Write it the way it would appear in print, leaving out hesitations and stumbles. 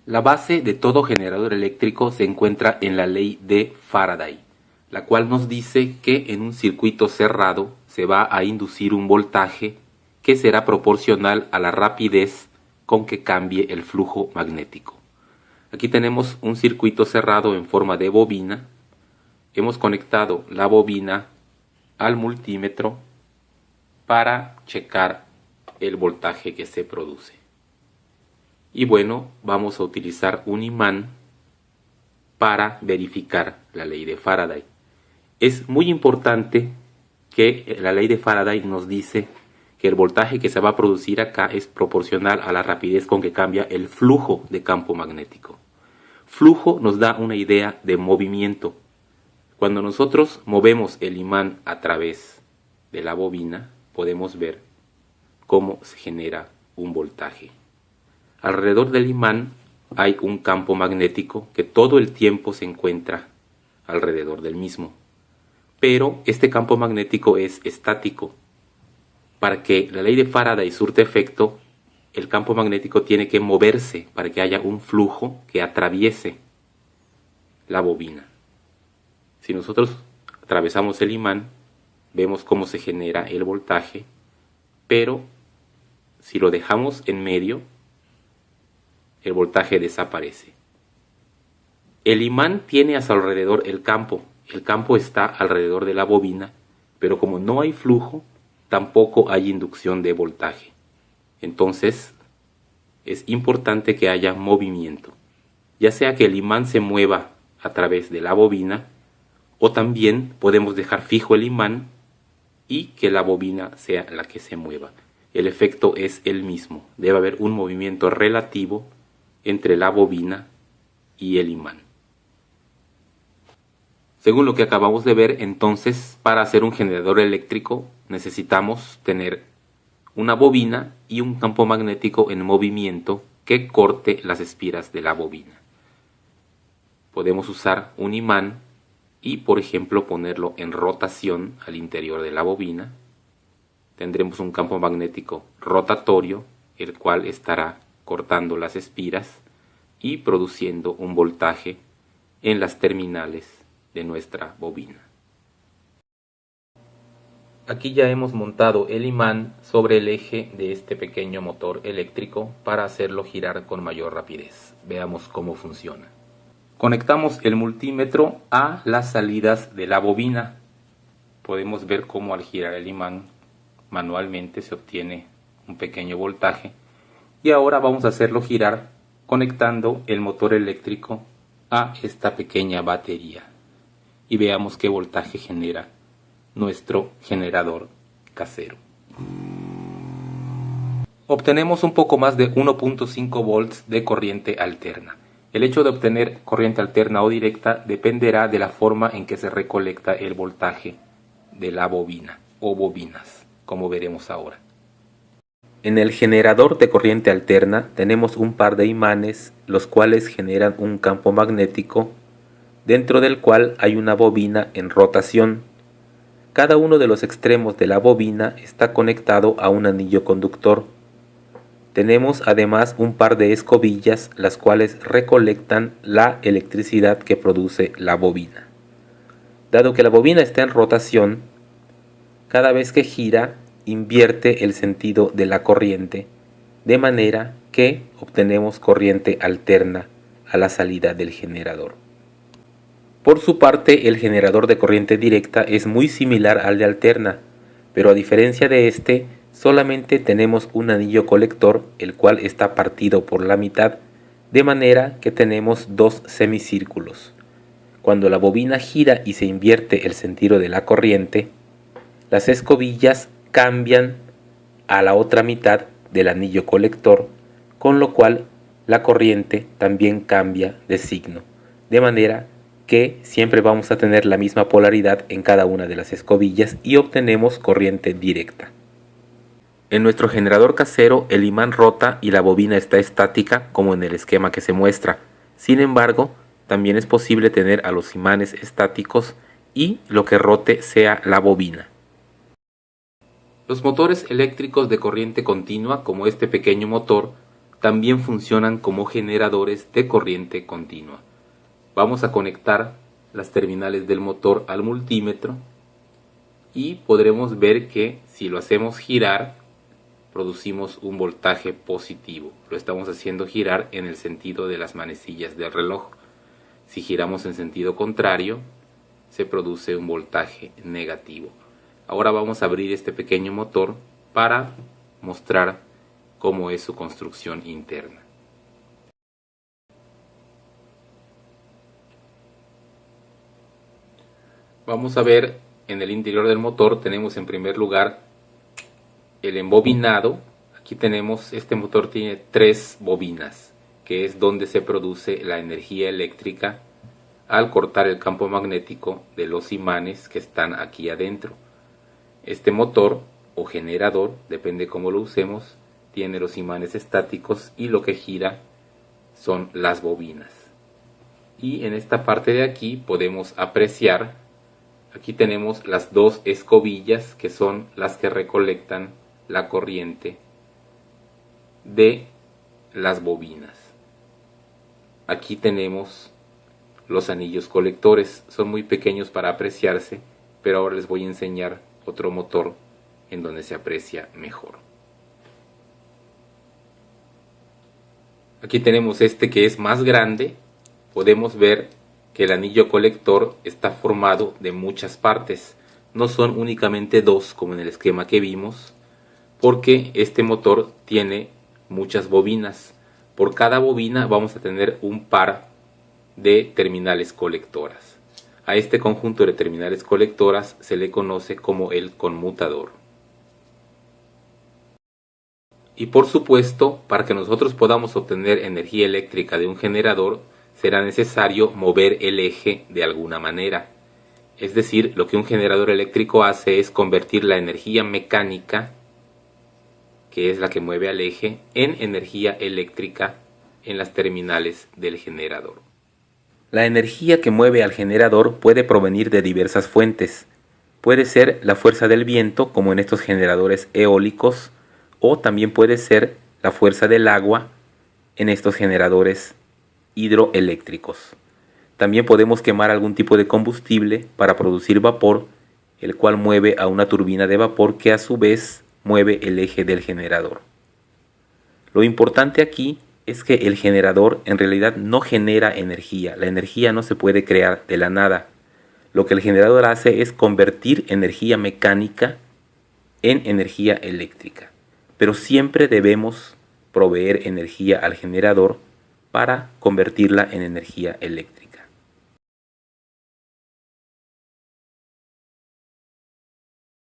La base de todo generador eléctrico se encuentra en la ley de Faraday, la cual nos dice que en un circuito cerrado se va a inducir un voltaje que será proporcional a la rapidez con que cambie el flujo magnético. Aquí tenemos un circuito cerrado en forma de bobina. Hemos conectado la bobina al multímetro para checar el voltaje que se produce. Y bueno, vamos a utilizar un imán para verificar la ley de Faraday. Es muy importante que la ley de Faraday nos dice que el voltaje que se va a producir acá es proporcional a la rapidez con que cambia el flujo de campo magnético. Flujo nos da una idea de movimiento. Cuando nosotros movemos el imán a través de la bobina, podemos ver cómo se genera un voltaje. Alrededor del imán hay un campo magnético que todo el tiempo se encuentra alrededor del mismo. Pero este campo magnético es estático. Para que la ley de Faraday surta efecto, el campo magnético tiene que moverse para que haya un flujo que atraviese la bobina. Si nosotros atravesamos el imán, vemos cómo se genera el voltaje, pero si lo dejamos en medio, el voltaje desaparece. El imán tiene a su alrededor el campo está alrededor de la bobina, pero como no hay flujo, tampoco hay inducción de voltaje. Entonces, es importante que haya movimiento, ya sea que el imán se mueva a través de la bobina, o también podemos dejar fijo el imán y que la bobina sea la que se mueva. El efecto es el mismo, debe haber un movimiento relativo entre la bobina y el imán. Según lo que acabamos de ver, entonces, para hacer un generador eléctrico necesitamos tener una bobina y un campo magnético en movimiento que corte las espiras de la bobina. Podemos usar un imán y, por ejemplo, ponerlo en rotación al interior de la bobina. Tendremos un campo magnético rotatorio, el cual estará cortando las espiras y produciendo un voltaje en las terminales de nuestra bobina. Aquí ya hemos montado el imán sobre el eje de este pequeño motor eléctrico para hacerlo girar con mayor rapidez. Veamos cómo funciona. Conectamos el multímetro a las salidas de la bobina. Podemos ver cómo al girar el imán manualmente se obtiene un pequeño voltaje. Y ahora vamos a hacerlo girar conectando el motor eléctrico a esta pequeña batería. Y veamos qué voltaje genera nuestro generador casero. Obtenemos un poco más de 1.5 volts de corriente alterna. El hecho de obtener corriente alterna o directa dependerá de la forma en que se recolecta el voltaje de la bobina o bobinas, como veremos ahora. En el generador de corriente alterna tenemos un par de imanes, los cuales generan un campo magnético, dentro del cual hay una bobina en rotación. Cada uno de los extremos de la bobina está conectado a un anillo conductor. Tenemos además un par de escobillas, las cuales recolectan la electricidad que produce la bobina. Dado que la bobina está en rotación, cada vez que gira, invierte el sentido de la corriente, de manera que obtenemos corriente alterna a la salida del generador. Por su parte, el generador de corriente directa es muy similar al de alterna, pero a diferencia de este, solamente tenemos un anillo colector, el cual está partido por la mitad, de manera que tenemos dos semicírculos. Cuando la bobina gira y se invierte el sentido de la corriente, las escobillas cambian a la otra mitad del anillo colector, con lo cual la corriente también cambia de signo, de manera que siempre vamos a tener la misma polaridad en cada una de las escobillas y obtenemos corriente directa. En nuestro generador casero el imán rota y la bobina está estática, como en el esquema que se muestra. Sin embargo, también es posible tener a los imanes estáticos y lo que rote sea la bobina. Los motores eléctricos de corriente continua, como este pequeño motor, también funcionan como generadores de corriente continua. Vamos a conectar las terminales del motor al multímetro y podremos ver que si lo hacemos girar, producimos un voltaje positivo. Lo estamos haciendo girar en el sentido de las manecillas del reloj. Si giramos en sentido contrario, se produce un voltaje negativo. Ahora vamos a abrir este pequeño motor para mostrar cómo es su construcción interna. Vamos a ver en el interior del motor. Tenemos en primer lugar el embobinado. Aquí tenemos, este motor tiene 3 bobinas, que es donde se produce la energía eléctrica al cortar el campo magnético de los imanes que están aquí adentro. Este motor o generador, depende cómo lo usemos, tiene los imanes estáticos y lo que gira son las bobinas. Y en esta parte de aquí podemos apreciar, aquí tenemos las 2 escobillas que son las que recolectan la corriente de las bobinas. Aquí tenemos los anillos colectores, son muy pequeños para apreciarse, pero ahora les voy a enseñar otro motor en donde se aprecia mejor. Aquí tenemos este que es más grande. Podemos ver que el anillo colector está formado de muchas partes, no son únicamente 2 como en el esquema que vimos, porque este motor tiene muchas bobinas. Por cada bobina vamos a tener un par de terminales colectoras. A este conjunto de terminales colectoras se le conoce como el conmutador. Y por supuesto, para que nosotros podamos obtener energía eléctrica de un generador, será necesario mover el eje de alguna manera. Es decir, lo que un generador eléctrico hace es convertir la energía mecánica, que es la que mueve al eje, en energía eléctrica en las terminales del generador. La energía que mueve al generador puede provenir de diversas fuentes. Puede ser la fuerza del viento, como en estos generadores eólicos, o también puede ser la fuerza del agua en estos generadores hidroeléctricos. También podemos quemar algún tipo de combustible para producir vapor, el cual mueve a una turbina de vapor que a su vez mueve el eje del generador. Lo importante aquí es que el generador en realidad no genera energía. La energía no se puede crear de la nada. Lo que el generador hace es convertir energía mecánica en energía eléctrica. Pero siempre debemos proveer energía al generador para convertirla en energía eléctrica.